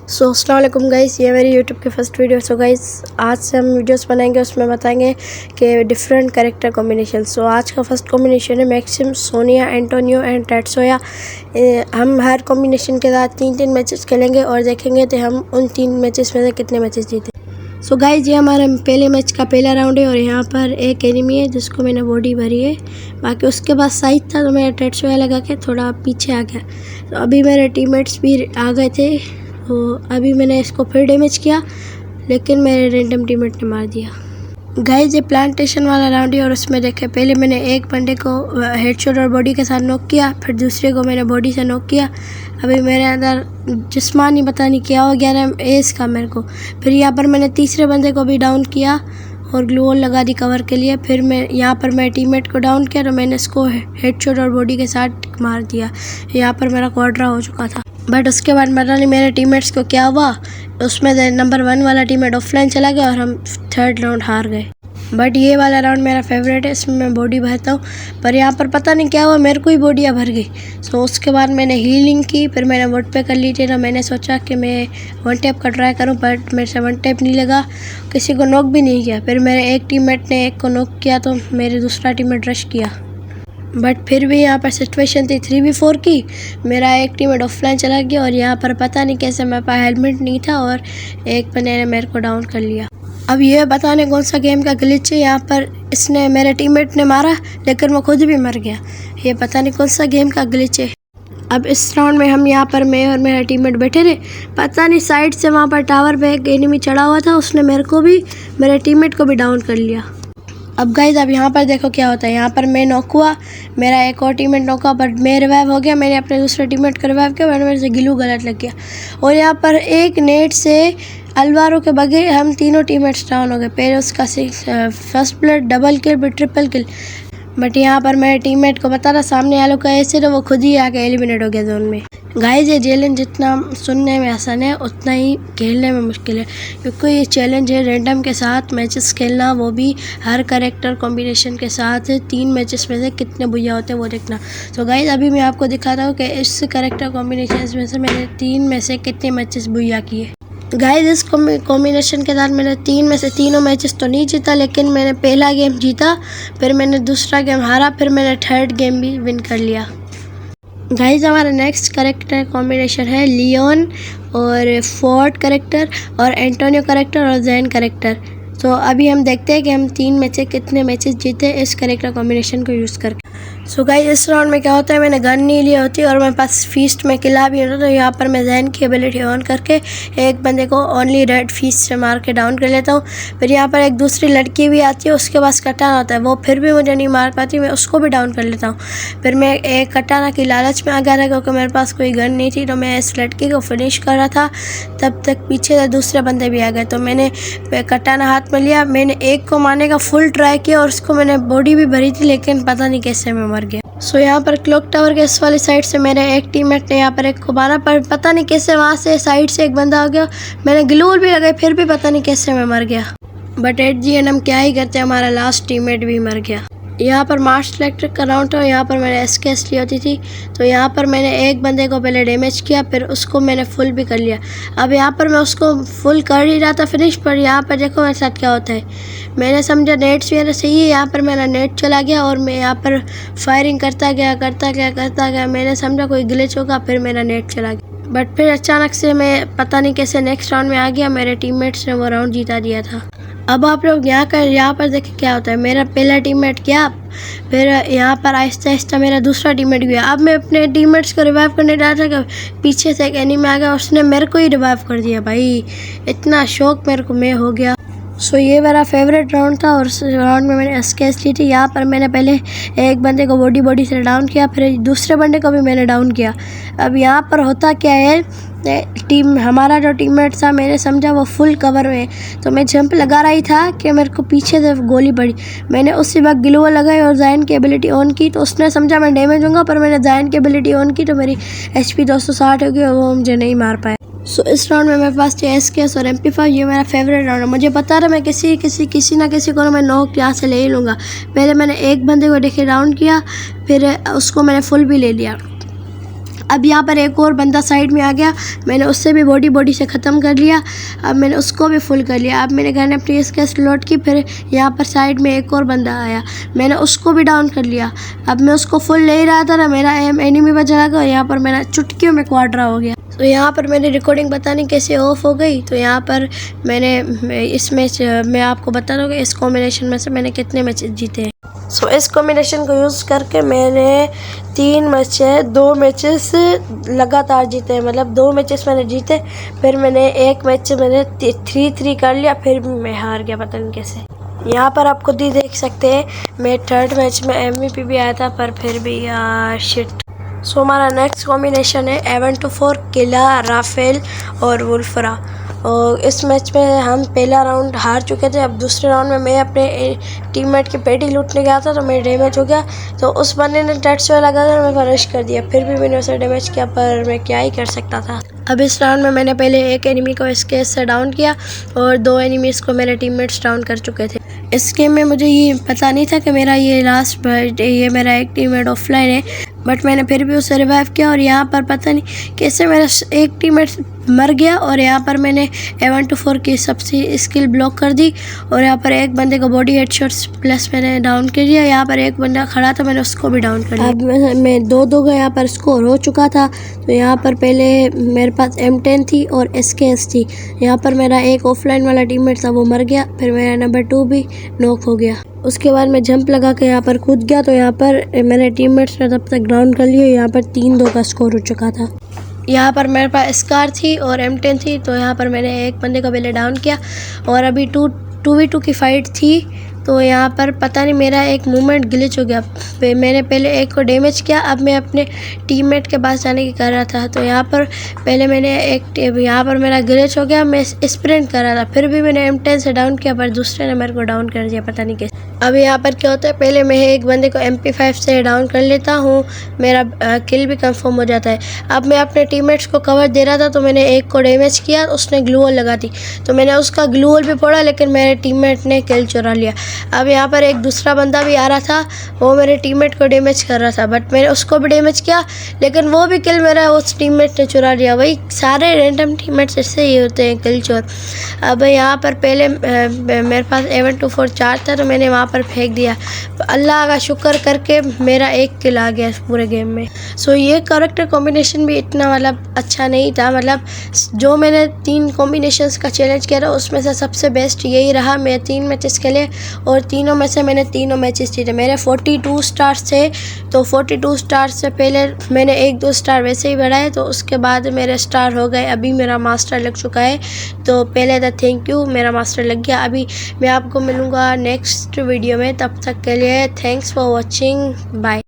अस्सलाम वालेकुम गाइस, ये मेरी यूट्यूब की फ़र्स्ट वीडियो। सो गाइस, आज से हम वीडियोस बनाएंगे, उसमें बताएंगे कि डिफरेंट कैरेक्टर कॉम्बिनेशन। सो आज का फर्स्ट कॉम्बिनेशन है मैक्सिम, सोनिया, एंटोनियो एंड टेट्सुया। हम हर कॉम्बिनेशन के साथ 3-3 मैचेस खेलेंगे और देखेंगे कि हम उन 3 मैचेस में से कितने मैचेस जीते। सो गाइस, ये हमारे पहले मैच का पहला राउंड है और यहाँ पर एक एनिमी है जिसको मैंने बॉडी भरी है। बाकी उसके बाद साइड था तो मैं टेट्सुया लगा के थोड़ा पीछे आ गया। तो अभी मेरे टीममेट्स भी आ गए थे, तो अभी मैंने इसको फिर डैमेज किया, लेकिन मेरे रैंडम टीममेट ने मार दिया। गाइस, ये प्लांटेशन वाला राउंड है और उसमें देखे पहले मैंने एक बंदे को हेडशॉट और बॉडी के साथ नॉक किया, फिर दूसरे को मैंने बॉडी से नॉक किया। अभी मेरे अंदर जिस्मानी पता नहीं क्या हो गया ना एज का मेरे को। फिर यहाँ पर मैंने तीसरे बंदे को भी डाउन किया और ग्लू वॉल लगा दी कवर के लिए। फिर मैं यहाँ पर मेरे टीममेट को डाउन किया तो मैंने इसको हेडशॉट और बॉडी के साथ मार दिया। यहाँ पर मेरा क्वाड्रा हो चुका था। बट उसके बाद पता नहीं मेरे टीममेट्स को क्या हुआ, उसमें नंबर 1 वाला टीममेट ऑफलाइन चला गया और हम थर्ड राउंड हार गए। बट ये वाला राउंड मेरा फेवरेट है, इसमें मैं बॉडी भरता हूँ। पर यहाँ पर पता नहीं क्या हुआ, मेरे को ही बॉडियाँ भर गई। सो उसके बाद मैंने हीलिंग की, फिर मैंने वोट पे कर ली थी। तो मैंने सोचा कि मैं 1 टैप का ट्राई करूँ, बट मेरे से 1 टैप नहीं लगा, किसी को नॉक भी नहीं किया। फिर मेरे एक टीममेट ने एक को नॉक किया तो मेरे दूसरा टीममेट रश किया। बट फिर भी यहाँ पर सिचुएशन थी 3v4 की। मेरा एक टीममेट ऑफलाइन चला गया और यहाँ पर पता नहीं कैसे मेरे पास हेलमेट नहीं था और एक बंदे ने मेरे को डाउन कर लिया। अब ये बताने कौन सा गेम का ग्लिच है। यहाँ पर इसने मेरे टीममेट ने मारा लेकिन वो खुद भी मर गया। ये पता नहीं कौन सा गेम का ग्लिच है। अब इस राउंड में हम यहाँ पर मैं और मेरा टीममेट बैठे रहे, पता नहीं साइड से वहाँ पर टावर पे एक एनिमी चढ़ा हुआ था, उसने मेरे को भी मेरे टीममेट को भी डाउन कर लिया। अब गाइस, अब यहाँ पर देखो क्या होता है। यहाँ पर मैं नॉक हुआ, मेरा एक और टीममेट नॉक हुआ, बट मैं रिवाइव हो गया। मैंने अपने दूसरे टीममेट को रिवाइव किया, मेरे से गिलू गलत लग गया और यहाँ पर एक नेट से अलवारों के बगैर हम तीनों टीममेट्स डाउन हो गए। पहले उसका फर्स्ट ब्लड, डबल किल, फिर ट्रिपल किल। बट यहाँ पर मेरे टीममेट को पता था सामने वालों का ऐसे, तो वो खुद ही आके एलिमिनेट हो गया जोन में। गाइस, ये चैलेंज जितना सुनने में आसान है उतना ही खेलने में मुश्किल है, क्योंकि ये चैलेंज है रैंडम के साथ मैचेस खेलना, वो भी हर कैरेक्टर कॉम्बिनेशन के साथ। 3 मैचेस में से कितने भुइया होते हैं वो देखना। तो गाइस, अभी मैं आपको दिखाता हूँ कि इस कैरेक्टर कॉम्बिनेशन में से मैंने 3 में से कितने मैचेस भुइया किए। गाइस, इस कॉम्बिनेशन के साथ मैंने 3 में से तीनों मैचेस तो नहीं जीता, लेकिन मैंने पहला गेम जीता, फिर मैंने दूसरा गेम हारा, फिर मैंने थर्ड गेम भी विन कर लिया। गाइस, हमारा नेक्स्ट कैरेक्टर कॉम्बिनेशन है लियोन और फोर्ट कैरेक्टर और एंटोनियो कैरेक्टर और जैन कैरेक्टर। तो अभी हम देखते हैं कि हम 3 में से कितने मैचेस जीते इस कैरेक्टर कॉम्बिनेशन को यूज़ करके। सो गाइस, इस राउंड में क्या होता है, मैंने गन नहीं ली होती और मेरे पास फीस्ट में किला भी होता, तो यहाँ पर मैं जैन की एबिलिटी ऑन करके एक बंदे को ओनली रेड फीस्ट से मार के डाउन कर लेता हूँ। फिर यहाँ पर एक दूसरी लड़की भी आती है, उसके पास कटाना होता है, वो फिर भी मुझे नहीं मार पाती, मैं उसको भी डाउन कर लेता हूँ। फिर मैं एक कटाना की लालच में आ गया था क्योंकि मेरे पास कोई गन नहीं थी, तो मैं इस लड़की को फिनिश कर रहा था, तब तक पीछे से दूसरे बंदे भी आ गए। तो मैंने कटाना हाथ में लिया, मैंने एक को मारने का फुल ट्राई किया और उसको मैंने बॉडी भी भरी थी, लेकिन पता नहीं कैसे मैं मर गया। सो यहाँ पर क्लॉक टावर के इस वाली साइड से मेरे एक टीममेट ने यहाँ पर एक को मारा, पर पता नहीं कैसे वहाँ से साइड से एक बंदा आ गया। मैंने ग्लूवॉल भी लगाई, फिर भी पता नहीं कैसे मैं मर गया। बट एट जी एंड हम क्या ही करते हैं, हमारा लास्ट टीममेट भी मर गया। यहाँ पर मार्च इलेक्ट्रिक का राउंड था, यहाँ पर मैंने एसकेएस ली होती थी, तो यहाँ पर मैंने एक बंदे को पहले डैमेज किया, फिर उसको मैंने फुल भी कर लिया। अब यहाँ पर मैं उसको फुल कर ही रहा था फिनिश, पर यहाँ पर देखो मेरे साथ क्या होता है। मैंने समझा नेट्स वगैरह सही है, यहाँ पर मेरा नेट चला गया और मैं यहाँ पर फायरिंग करता गया। मैंने समझा कोई ग्लिच होगा, फिर मेरा नेट चला गया। बट फिर अचानक से मैं पता नहीं कैसे नेक्स्ट राउंड में आ गया, मेरे टीममेट्स ने वो राउंड जीता दिया था। अब आप लोग यहाँ पर देखें क्या होता है। मेरा पहला टीममेट गया, फिर यहाँ पर आहिस्ता आहिस्ता मेरा दूसरा टीममेट गया। अब मैं अपने टीममेट्स को रिवाइव करने जा रहा था, पीछे से एक एनिमी आ गया, उसने मेरे को ही रिवाइव कर दिया। भाई, इतना शौक मेरे को मैं हो गया। सो ये मेरा फेवरेट राउंड था और उस राउंड में मैंने एसकेएस ली थी। यहाँ पर मैंने पहले एक बंदे को बॉडी से डाउन किया, फिर दूसरे बंदे को भी मैंने डाउन किया। अब यहाँ पर होता क्या है, हमारा जो टीममेट था, मैंने समझा वो फुल कवर में, तो मैं जंप लगा रही था कि मेरे को पीछे से गोली पड़ी। मैंने उसी वक्त ग्लूवॉल लगाई और जायन की एबिलिटी ऑन की, तो उसने समझा मैं डैमेज होऊंगा, पर मैंने जायन की एबिलिटी ऑन की तो मेरी HP 260 हो गई और वो मुझे नहीं मार पाया। सो इस राउंड में मेरे पास एसकेएस और MP5, ये मेरा फेवरेट राउंड है। मुझे पता था मैं किसी ना किसी को मैं नॉक यहाँ से ले ही लूँगा। पहले मैंने एक बंदे को देखे डाउन किया, फिर उसको मैंने फुल भी ले लिया। अब यहाँ पर एक और बंदा साइड में आ गया, मैंने उससे भी बॉडी से ख़त्म कर लिया। अब मैंने उसको भी फुल कर लिया। अब मैंने गन अपनी इसके स्लॉट की, फिर यहाँ पर साइड में एक और बंदा आया, मैंने उसको भी डाउन कर लिया। अब मैं उसको फुल ले ही रहा था ना, मेरा एम एनिमी पर चला गया और यहाँ पर मेरा चुटकियों में क्वाड्रा हो गया। तो यहाँ पर मेरी रिकॉर्डिंग पता नहीं कैसे ऑफ हो गई। तो यहाँ पर मैंने इस मैच मैं आपको बता दूँगा इस कॉम्बिनेशन में से मैंने कितने मैच जीते हैं। सो इस कॉम्बिनेशन को यूज़ करके मैंने 2 मैचेस लगातार जीते हैं, मतलब 2 मैचेस मैंने जीते। फिर मैंने एक मैच मैंने 3-3 कर लिया, फिर भी मैं हार गया पता नहीं कैसे। यहाँ पर आप खुद ही देख सकते हैं, मैं 3rd मैच में MVP भी आया था, पर फिर भी शिट। सो हमारा नेक्स्ट कॉम्बिनेशन है A124 किला, राफेल और वुल्फरा। और इस मैच में हम पहला राउंड हार चुके थे। अब दूसरे राउंड में मैं अपने टीममेट की पेटी लूटने गया था, तो मेरा डैमेज हो गया। तो उस बंदे ने टैट्सोया लगा कर मेरे को रश कर दिया, फिर भी मैंने उसे डैमेज किया, पर मैं क्या ही कर सकता था। अब इस राउंड में मैंने पहले एक एनिमी को इसके से डाउन किया और 2 एनिमीज़ को मेरे टीममेट्स डाउन कर चुके थे। इस गेम में मुझे ये पता नहीं था कि मेरा ये लास्ट ये मेरा एक टीममेट ऑफलाइन है, बट मैंने फिर भी उसे रिवाइव किया। और यहाँ पर पता नहीं कैसे मेरा एक टीममेट मर गया और यहाँ पर मैंने A124 की सबसे स्किल ब्लॉक कर दी और यहाँ पर एक बंदे को बॉडी हेडशॉट्स प्लस मैंने डाउन कर दिया। यहाँ पर एक बंदा खड़ा था, मैंने उसको भी डाउन कर दिया। अब मैं 2-2 का यहाँ पर स्कोर हो चुका था। तो यहाँ पर पहले मेरे पास M10 थी और SKS थी। यहाँ पर मेरा एक ऑफलाइन वाला टीममेट था, वो मर गया, फिर मेरा नंबर 2 भी नॉक हो गया। उसके बाद मैं जंप लगा के यहाँ पर कूद गया, तो यहाँ पर मेरे टीममेट्स ने तब तक डाउन कर लिया। यहाँ पर 3-2 का स्कोर हो चुका था। यहाँ पर मेरे पास स्कार थी और M10 थी, तो यहाँ पर मैंने एक बंदे को पहले डाउन किया और अभी 2v2 की फ़ाइट थी। तो यहाँ पर पता नहीं मेरा एक मूवमेंट ग्लिच हो गया, मैंने पहले एक को डैमेज किया। अब मैं अपने टीममेट के पास जाने की कर रहा था, तो यहाँ पर पहले मैंने यहाँ पर मेरा ग्लिच हो गया, मैं स्प्रिंट कर रहा था, फिर भी मैंने M10 से डाउन किया, पर दूसरे ने मेरे को डाउन कर दिया पता नहीं कैसे। अब यहाँ पर क्या होता है, पहले मैं एक बंदे को MP5 से डाउन कर लेता हूँ, मेरा किल भी कंफर्म हो जाता है। अब मैं अपने टीममेट्स को कवर दे रहा था, तो मैंने एक को डैमेज किया, उसने ग्लू वॉल लगा दी, तो मैंने उसका ग्लू वॉल भी फोड़ा, लेकिन मेरे टीममेट ने किल चुरा लिया। अब यहाँ पर एक दूसरा बंदा भी आ रहा था, वो मेरे टीममेट को डैमेज कर रहा था, बट मैंने उसको भी डैमेज किया, लेकिन वो भी किल मेरा उस टीममेट ने चुरा लिया। वही सारे रैंडम टीममेट्स ऐसे ही होते हैं, किल चोर। अब यहाँ पर पहले मेरे पास A124 चार्ज था, तो मैंने वहाँ पर फेंक दिया। अल्लाह का शुक्र करके मेरा एक किल आ गया पूरे गेम में। सो ये कैरेक्टर कॉम्बिनेशन भी इतना मतलब अच्छा नहीं था, मतलब जो मैंने 3 कॉम्बिनेशंस का चैलेंज किया था उसमें से सबसे बेस्ट यही रहा। मैं 3 मैचेस खेले और तीनों में से मैंने तीनों मैचेस जीते। मेरे 42 स्टार्स थे, तो 42 स्टार्स से पहले मैंने 1-2 स्टार वैसे ही बढ़ाए, तो उसके बाद मेरे स्टार हो गए। अभी मेरा मास्टर लग चुका है, तो पहले तो थैंक यू, मेरा मास्टर लग गया। अभी मैं आपको मिलूँगा नेक्स्ट वीडियो में, तब तक के लिए थैंक्स फॉर वॉचिंग, बाय।